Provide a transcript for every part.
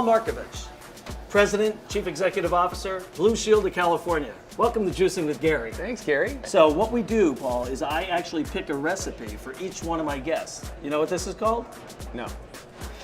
Markovic, President, Chief Executive Officer, Blue Shield of California. Welcome to Juicing with Gary. Thanks, Gary. So what we do, Paul, is I actually pick a recipe for each one of my guests. You know what this is called? No.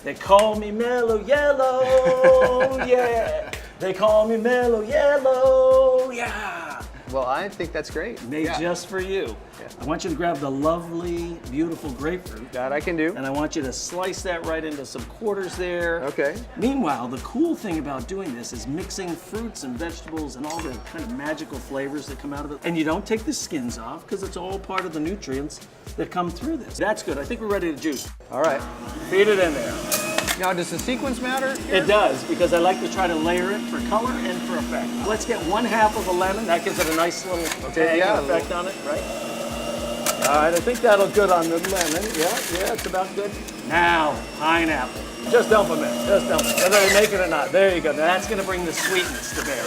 They call me Mellow Yellow, yeah. They call me Mellow Yellow, yeah. Well, I think that's great. Made just for you. Yeah. I want you to grab the lovely, beautiful grapefruit. That I can do. And I want you to slice that right into some quarters there. Okay. Meanwhile, the cool thing about doing this is mixing fruits and vegetables and all the kind of magical flavors that come out of it. And you don't take the skins off because it's all part of the nutrients that come through this. That's good. I think we're ready to juice. All right. Feed it in there. Now, does the sequence matter here? It does, because I like to try to layer it for color and for effect. Let's get 1/2 of a lemon. That gives it a nice little tang and effect on it, right? All right, I think that'll good on the lemon. Yeah, it's about good. Now, pineapple. Just dump them in, whether they make it or not. There you go. Now that's gonna bring the sweetness to bear.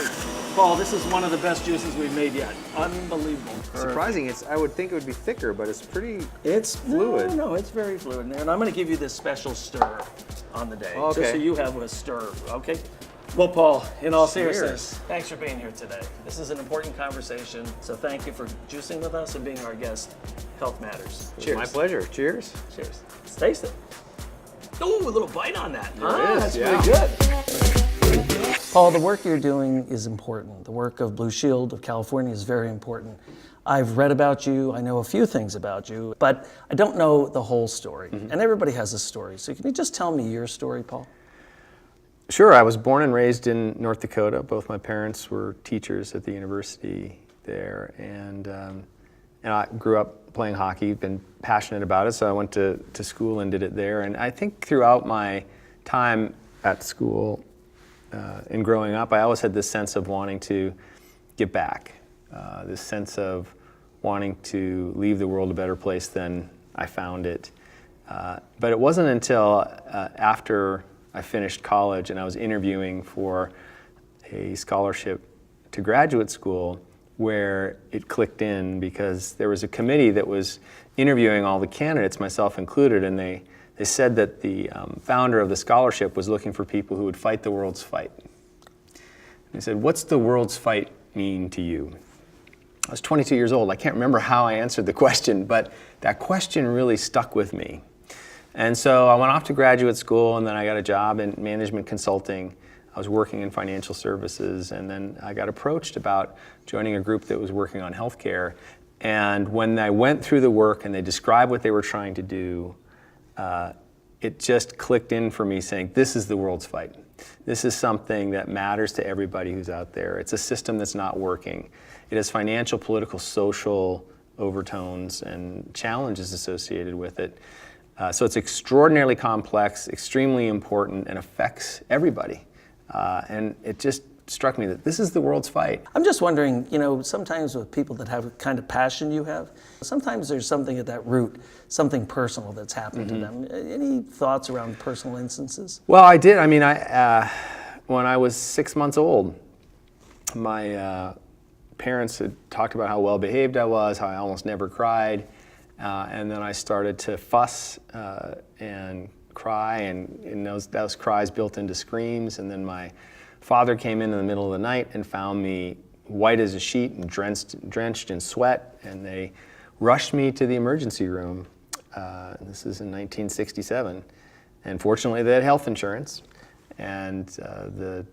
Paul, this is one of the best juices we've made yet. Unbelievable. Surprising. I would think it would be thicker, but it's pretty fluid. No, it's very fluid in there. And I'm gonna give you this special stir on the day. Okay. Just so you have a stir, okay? Well, Paul, in all Cheers. seriousness, thanks for being here today. This is an important conversation, so thank you for juicing with us and being our guest. Health matters. Cheers. My pleasure. Cheers. Cheers. Let's taste it. Ooh, a little bite on that. There is, That's yeah. really good. Paul, the work you're doing is important. The work of Blue Shield of California is very important. I've read about you, I know a few things about you, but I don't know the whole story. And everybody has a story. So can you just tell me your story, Paul? Sure. I was born and raised in North Dakota. Both my parents were teachers at the university there, and I grew up playing hockey, been passionate about it, so I went to school and did it there. And I think throughout my time at school and growing up, I always had this sense of wanting to give back, this sense of wanting to leave the world a better place than I found it. But it wasn't until after I finished college and I was interviewing for a scholarship to graduate school where it clicked in, because there was a committee that was interviewing all the candidates, myself included, and they said that the founder of the scholarship was looking for people who would fight the world's fight. And they said, "What's the world's fight mean to you?" I was 22 years old. I can't remember how I answered the question, but that question really stuck with me. And so I went off to graduate school, and then I got a job in management consulting. I was working in financial services, and then I got approached about joining a group that was working on healthcare. And when I went through the work and they described what they were trying to do, it just clicked in for me, saying, this is the world's fight. This is something that matters to everybody who's out there. It's a system that's not working. It has financial, political, social overtones and challenges associated with it. So it's extraordinarily complex, extremely important, and affects everybody. And it just struck me that this is the world's fight. I'm just wondering, sometimes with people that have the kind of passion you have, sometimes there's something at that root, something personal that's happened to them. Any thoughts around personal instances? Well, I did. I mean, when I was 6 months old, my parents had talked about how well behaved I was, how I almost never cried. And then I started to fuss and cry, and those cries built into screams. And then my father came in the middle of the night and found me white as a sheet and drenched in sweat, and they rushed me to the emergency room. This is in 1967, and fortunately they had health insurance. And the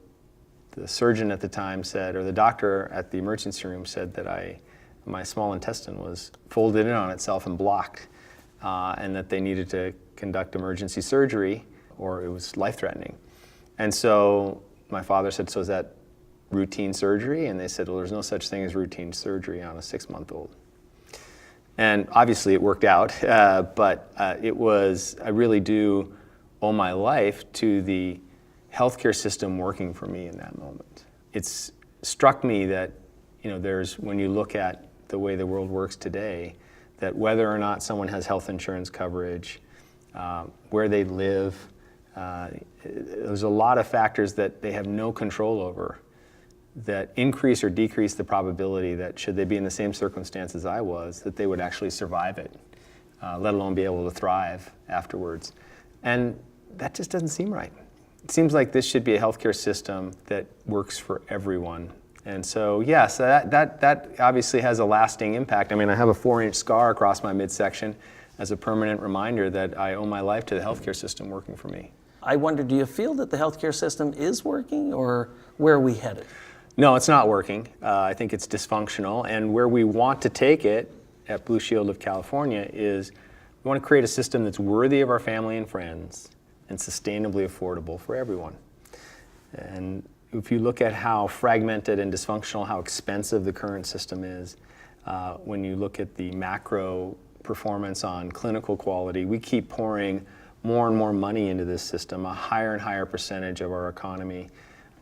surgeon at the time said, or the doctor at the emergency room said that my small intestine was folded in on itself and blocked, and that they needed to conduct emergency surgery or it was life-threatening. And so my father said, "So is that routine surgery?" And they said, "Well, there's no such thing as routine surgery on a 6-month-old." And obviously it worked out, but I really do owe my life to the healthcare system working for me in that moment. It's struck me that, when you look at the way the world works today, that whether or not someone has health insurance coverage, where they live, there's a lot of factors that they have no control over that increase or decrease the probability that, should they be in the same circumstances I was, that they would actually survive it, let alone be able to thrive afterwards. And that just doesn't seem right. it seems like this should be a healthcare system that works for everyone. And so, yes, that obviously has a lasting impact. I mean, I have a 4-inch scar across my midsection as a permanent reminder that I owe my life to the healthcare system working for me. I wonder, do you feel that the healthcare system is working, or where are we headed? No, it's not working. I think it's dysfunctional. And where we want to take it at Blue Shield of California is we want to create a system that's worthy of our family and friends and sustainably affordable for everyone. And if you look at how fragmented and dysfunctional, how expensive the current system is, when you look at the macro performance on clinical quality, we keep pouring more and more money into this system, a higher and higher percentage of our economy.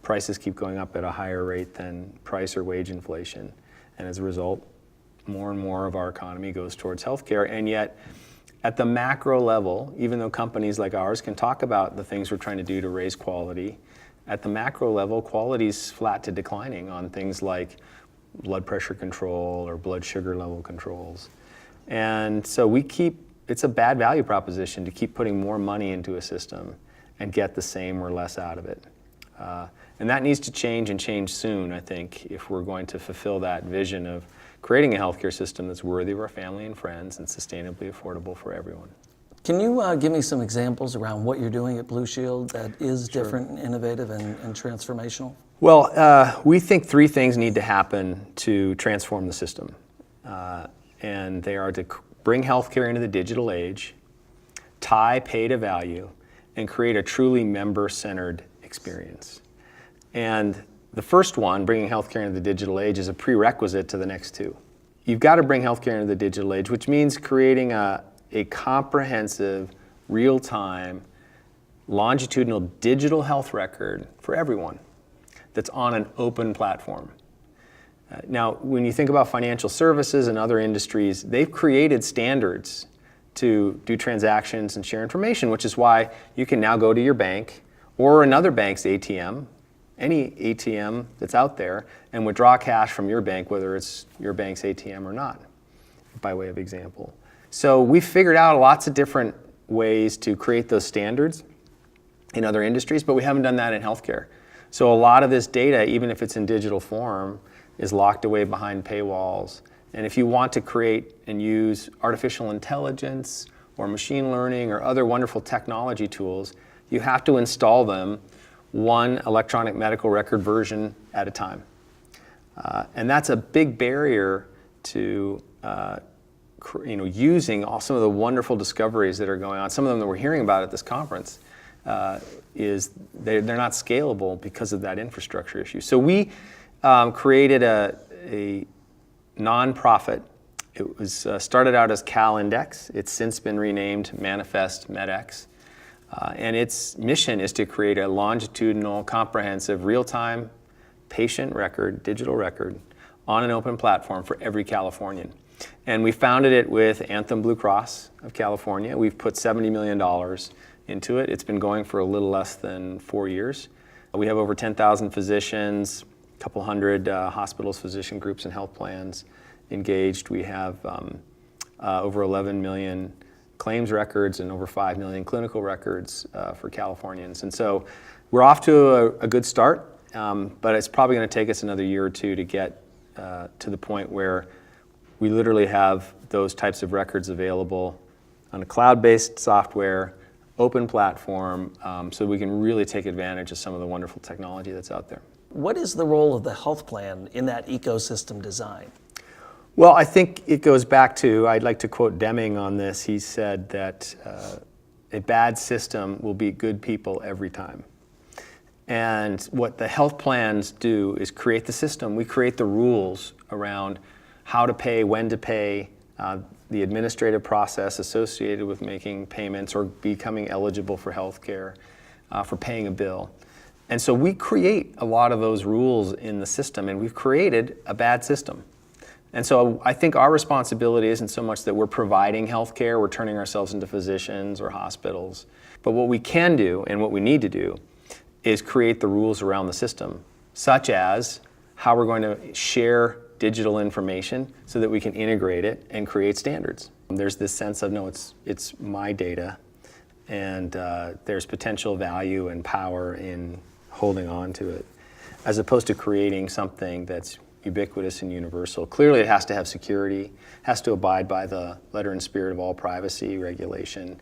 Prices keep going up at a higher rate than price or wage inflation. And as a result, more and more of our economy goes towards healthcare. And yet, at the macro level, even though companies like ours can talk about the things we're trying to do to raise quality, at the macro level, quality is flat to declining on things like blood pressure control or blood sugar level controls. And so it's a bad value proposition to keep putting more money into a system and get the same or less out of it. And that needs to change, and change soon, I think, if we're going to fulfill that vision of creating a healthcare system that's worthy of our family and friends and sustainably affordable for everyone. Can you give me some examples around what you're doing at Blue Shield that is different and innovative and transformational? Well, we think 3 things need to happen to transform the system. And they are to bring healthcare into the digital age, tie pay to value, and create a truly member-centered experience. And the first one, bringing healthcare into the digital age, is a prerequisite to the next 2. You've got to bring healthcare into the digital age, which means creating a comprehensive, real-time, longitudinal digital health record for everyone that's on an open platform. Now, when you think about financial services and other industries, they've created standards to do transactions and share information, which is why you can now go to your bank or another bank's ATM, any ATM that's out there, and withdraw cash from your bank, whether it's your bank's ATM or not, by way of example. So we figured out lots of different ways to create those standards in other industries, but we haven't done that in healthcare. So a lot of this data, even if it's in digital form, is locked away behind paywalls. And if you want to create and use artificial intelligence or machine learning or other wonderful technology tools, you have to install them one electronic medical record version at a time. And that's a big barrier to using some of the wonderful discoveries that are going on. Some of them that we're hearing about at this conference is they're not scalable because of that infrastructure issue. So we created a nonprofit. It was started out as CalIndex. It's since been renamed Manifest MedX. And its mission is to create a longitudinal, comprehensive, real-time patient record, digital record, on an open platform for every Californian. And we founded it with Anthem Blue Cross of California. We've put $70 million into it. It's been going for a little less than 4 years. We have over 10,000 physicians, a couple hundred hospitals, physician groups, and health plans engaged. We have over 11 million claims records and over 5 million clinical records for Californians. And so we're off to a good start, but it's probably going to take us another year or 2 to get to the point where we literally have those types of records available on a cloud-based software, open platform, so we can really take advantage of some of the wonderful technology that's out there. What is the role of the health plan in that ecosystem design? Well, I think it goes back to, I'd like to quote Deming on this. He said that a bad system will beat good people every time. And what the health plans do is create the system. We create the rules around how to pay, when to pay, the administrative process associated with making payments or becoming eligible for health care, for paying a bill. And so we create a lot of those rules in the system, and we've created a bad system. And so I think our responsibility isn't so much that we're providing health care, we're turning ourselves into physicians or hospitals. But what we can do and what we need to do is create the rules around the system, such as how we're going to share digital information so that we can integrate it and create standards. There's this sense of, no, it's my data, and there's potential value and power in holding on to it, as opposed to creating something that's ubiquitous and universal. Clearly, it has to have security, has to abide by the letter and spirit of all privacy regulation,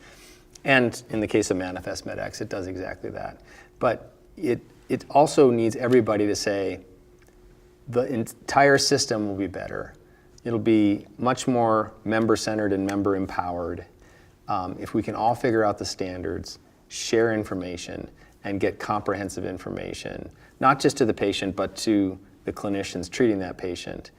and in the case of Manifest MedX, it does exactly that. But it also needs everybody to say, the entire system will be better. It'll be much more member-centered and member-empowered if we can all figure out the standards, share information, and get comprehensive information, not just to the patient, but to the clinicians treating that patient.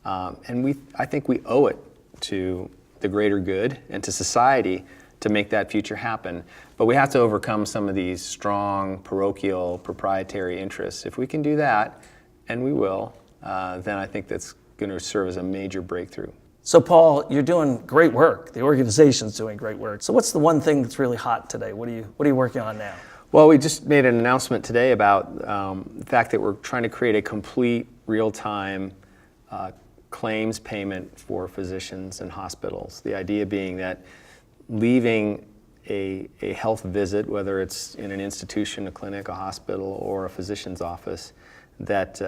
And I think we owe it to the greater good and to society to make that future happen. But we have to overcome some of these strong parochial proprietary interests. If we can do that, and we will, then I think that's going to serve as a major breakthrough. So Paul, you're doing great work. The organization's doing great work. So what's the one thing that's really hot today? What are you working on now? Well, we just made an announcement today about the fact that we're trying to create a complete real-time claims payment for physicians and hospitals. The idea being that leaving a health visit, whether it's in an institution, a clinic, a hospital, or a physician's office, that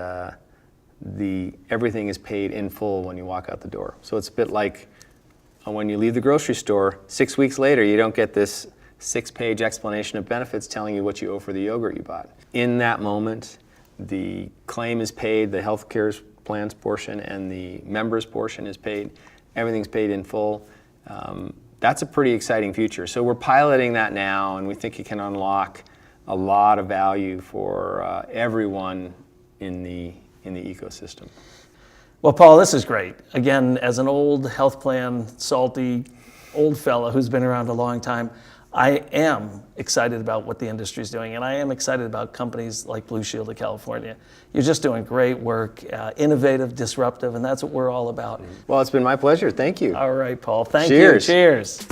everything is paid in full when you walk out the door. So it's a bit like when you leave the grocery store, 6 weeks later, you don't get this 6-page explanation of benefits telling you what you owe for the yogurt you bought. In that moment, the claim is paid, the health care plans portion and the members portion is paid. Everything's paid in full. That's a pretty exciting future. So we're piloting that now, and we think it can unlock a lot of value for everyone in the ecosystem. Well, Paul, this is great. Again, as an old health plan, salty, old fella who's been around a long time, I am excited about what the industry is doing, and I am excited about companies like Blue Shield of California. You're just doing great work, innovative, disruptive, and that's what we're all about. Well, it's been my pleasure. Thank you. All right, Paul. Thank Cheers. you. Cheers.